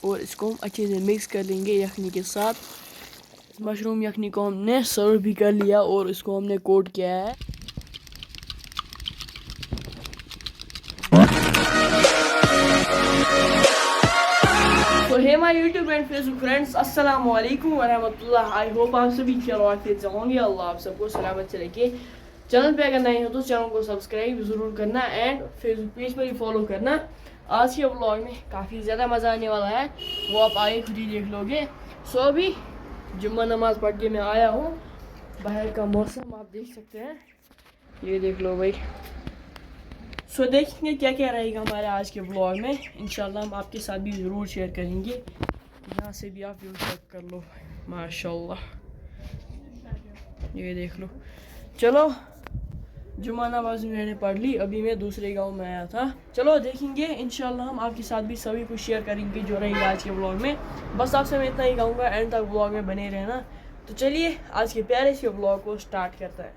और इसको हम अच्छे से मिक्स कर लेंगे यखनी के साथ। मशरूम यखनी को हमने सर्व भी कर लिया और इसको हमने कोट किया है। So hey my YouTube and Facebook friends, अस्सलाम वालेकुम व रहमतुल्लाह। आई होप आप सभी खैर आफियत से होंगे। अल्लाह आप सबको सलामत से रखे। चैनल पे अगर नए हो तो चैनल को सब्सक्राइब ज़रूर करना एंड फेसबुक पेज पर ही फॉलो करना। आज के व्लॉग में काफ़ी ज़्यादा मज़ा आने वाला है, वो आप आगे खुद ही देख लोगे। सो अभी जुम्मा नमाज़ पढ़ के मैं आया हूँ। बाहर का मौसम आप देख सकते हैं, ये देख लो भाई। सो देखेंगे क्या क्या रहेगा हमारे आज के व्लॉग में। इंशाल्लाह हम आपके साथ भी ज़रूर शेयर करेंगे। यहाँ से भी आप व्यू चेक कर लो, माशाल्लाह, ये देख लो। चलो जुम्मा नमाज मैंने पढ़ ली, अभी मैं दूसरे गांव में आया था। चलो देखेंगे इंशाल्लाह हम आपके साथ भी सभी कुछ शेयर करेंगे जो रहेगा आज के व्लॉग में। बस आपसे मैं इतना ही कहूँगा, एंड तक व्लॉग में बने रहना। तो चलिए आज के प्यारे से व्लॉग को स्टार्ट करते हैं।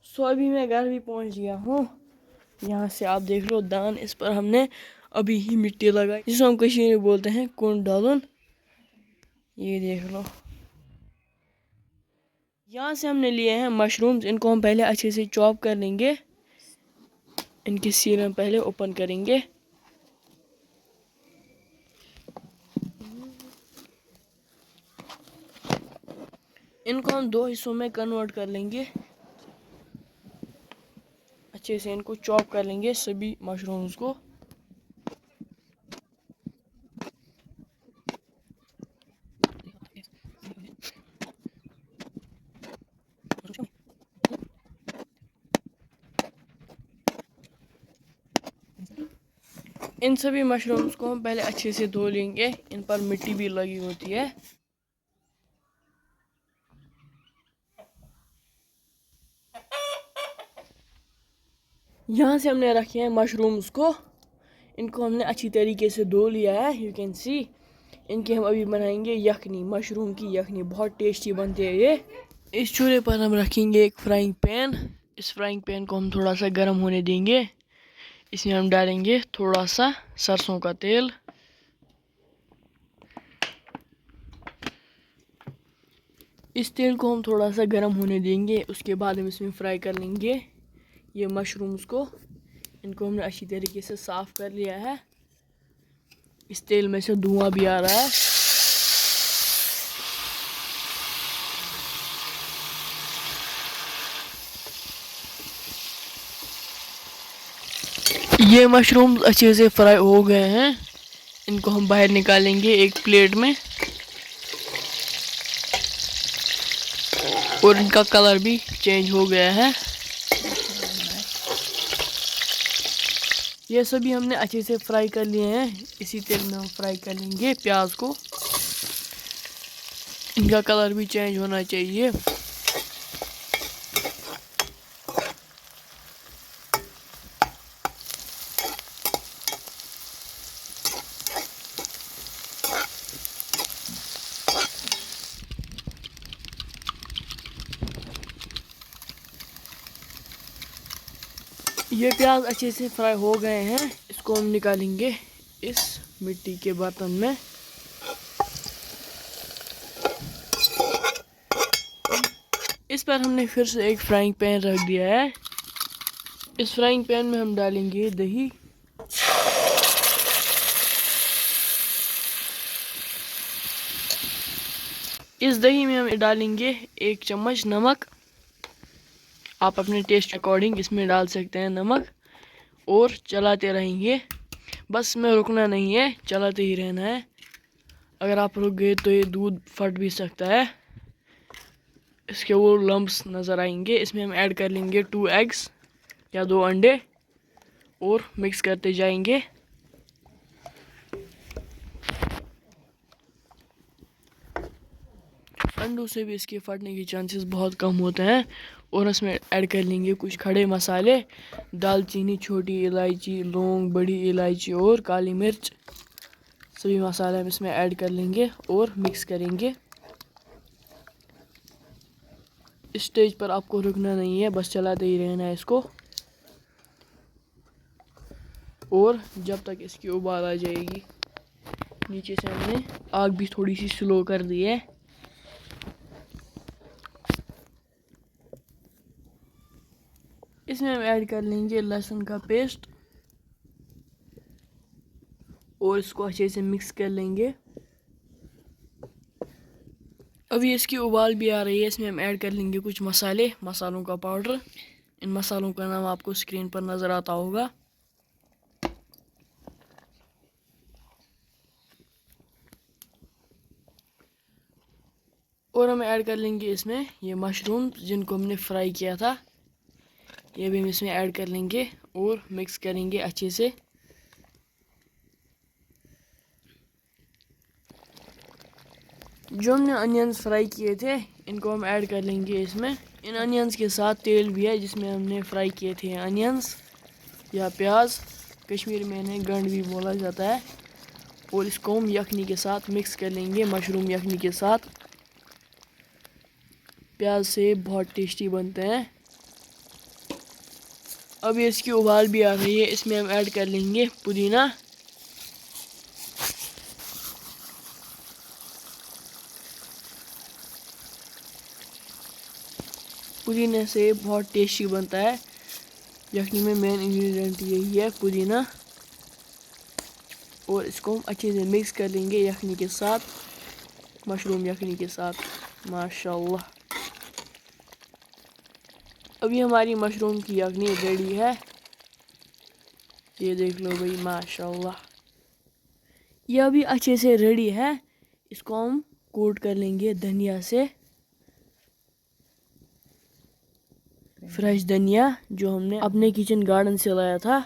सो अभी मैं घर भी पहुंच गया हूँ। यहाँ से आप देख लो दान, इस पर हमने अभी ही मिट्टी लगाई, जिसको हम कश्मीरी में बोलते हैं कुंड डालन। ये देख लो। यहाँ से हमने लिए हैं मशरूम्स, इनको हम पहले अच्छे से चॉप कर लेंगे। इनके सील हम पहले ओपन करेंगे। इनको हम दो हिस्सों में कन्वर्ट कर लेंगे। अच्छे से इनको चॉप कर लेंगे सभी मशरूम्स को। इन सभी मशरूम्स को हम पहले अच्छे से धो लेंगे, इन पर मिट्टी भी लगी होती है। यहाँ से हमने रखे हैं मशरूम्स को, इनको हमने अच्छी तरीके से धो लिया है। यू कैन सी इनकी हम अभी बनाएंगे यखनी, मशरूम की यखनी, बहुत टेस्टी बनती है ये। इस चूल्हे पर हम रखेंगे एक फ्राइंग पैन। इस फ्राइंग पैन को हम थोड़ा सा गर्म होने देंगे। इसमें हम डालेंगे थोड़ा सा सरसों का तेल। इस तेल को हम थोड़ा सा गर्म होने देंगे, उसके बाद हम इसमें फ्राई कर लेंगे ये मशरूम्स को। इनको हमने अच्छी तरीके से साफ कर लिया है। इस तेल में से धुआं भी आ रहा है। ये मशरूम अच्छे से फ्राई हो गए हैं। इनको हम बाहर निकालेंगे एक प्लेट में, और इनका कलर भी चेंज हो गया है। ये सभी हमने अच्छे से फ्राई कर लिए हैं। इसी तेल में हम फ्राई कर लेंगे प्याज को। इनका कलर भी चेंज होना चाहिए। ये प्याज अच्छे से फ्राई हो गए हैं। इसको हम निकालेंगे इस मिट्टी के बर्तन में। इस पर हमने फिर से एक फ्राइंग पैन रख दिया है। इस फ्राइंग पैन में हम डालेंगे दही। इस दही में हम डालेंगे 1 चम्मच नमक। आप अपने टेस्ट अकॉर्डिंग इसमें डाल सकते हैं नमक, और चलाते रहेंगे। बस में रुकना नहीं है, चलाते ही रहना है। अगर आप रुक गए तो ये दूध फट भी सकता है, इसके वो लम्प्स नज़र आएंगे। इसमें हम ऐड कर लेंगे 2 एग्स या 2 अंडे, और मिक्स करते जाएंगे। अंडों से भी इसके फटने के चांसेस बहुत कम होते हैं। और इसमें ऐड कर लेंगे कुछ खड़े मसाले, दालचीनी, छोटी इलायची, लौंग, बड़ी इलायची और काली मिर्च। सभी मसाले हम इसमें ऐड कर लेंगे और मिक्स करेंगे। इस स्टेज पर आपको रुकना नहीं है, बस चलाते ही रहना है इसको, और जब तक इसकी उबाल आ जाएगी। नीचे से हमने आग भी थोड़ी सी स्लो कर दी है। इसमें हम ऐड कर लेंगे लहसुन का पेस्ट और इसको अच्छे से मिक्स कर लेंगे। अभी इसकी उबाल भी आ रही है। इसमें हम ऐड कर लेंगे कुछ मसालों का पाउडर। इन मसालों का नाम आपको स्क्रीन पर नज़र आता होगा। और हम ऐड कर लेंगे इसमें ये मशरूम जिनको हमने फ्राई किया था, ये भी हम इसमें ऐड कर लेंगे और मिक्स करेंगे अच्छे से। जो हमने अनियंस फ्राई किए थे इनको हम ऐड कर लेंगे इसमें। इन अनियंस के साथ तेल भी है जिसमें हमने फ्राई किए थे अनियंस या प्याज, कश्मीर में इन्हें गंड भी बोला जाता है। और इसको हम यखनी के साथ मिक्स कर लेंगे, मशरूम यखनी के साथ। प्याज से बहुत टेस्टी बनते हैं। अभी इसकी उबाल भी आ रही है। इसमें हम ऐड कर लेंगे पुदीना। पुदीने से बहुत टेस्टी बनता है। यखनी में मेन इंग्रेडिएंट यही है, पुदीना। और इसको हम अच्छे से मिक्स कर लेंगे यखनी के साथ, मशरूम यखनी के साथ। माशाल्लाह, अभी हमारी मशरूम की यखनी रेडी है। ये देख लो भाई, माशाल्लाह, यह अभी अच्छे से रेडी है। इसको हम कोट कर लेंगे धनिया से, फ्रेश धनिया जो हमने अपने किचन गार्डन से लाया था।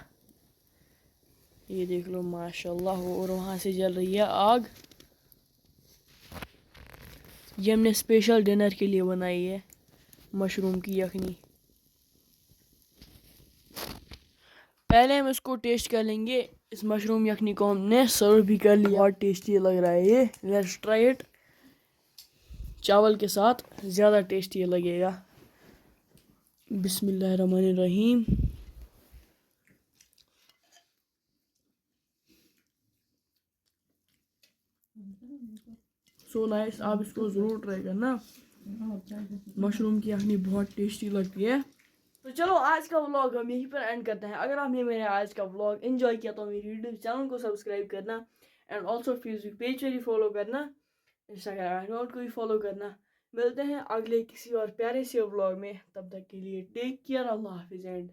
ये देख लो माशाल्लाह, और वहाँ से जल रही है आग। ये हमने स्पेशल डिनर के लिए बनाई है मशरूम की यखनी। पहले हम इसको टेस्ट कर लेंगे। इस मशरूम यखनी को हमने सर्व भी कर लिया। बहुत टेस्टी लग रहा है ये। Let's try it. चावल के साथ ज़्यादा टेस्टी लगेगा। बिस्मिल्लाहिर्रहमानिर्रहीम। सो नाइस, आप इसको ज़रूर ट्राई करना। मशरूम की यखनी बहुत टेस्टी लगती है। तो चलो आज का व्लॉग हम यहीं पर एंड करते हैं। अगर आपने मेरे आज का व्लॉग एंजॉय किया तो मेरे यूट्यूब चैनल को सब्सक्राइब करना एंड ऑल्सो फेसबुक पेज पर भी फॉलो करना, इंस्टाग्राम अकाउंट को भी फॉलो करना। मिलते हैं अगले किसी और प्यारे से व्लॉग में। तब तक के लिए टेक केयर, अल्लाह हाफिज़ एंड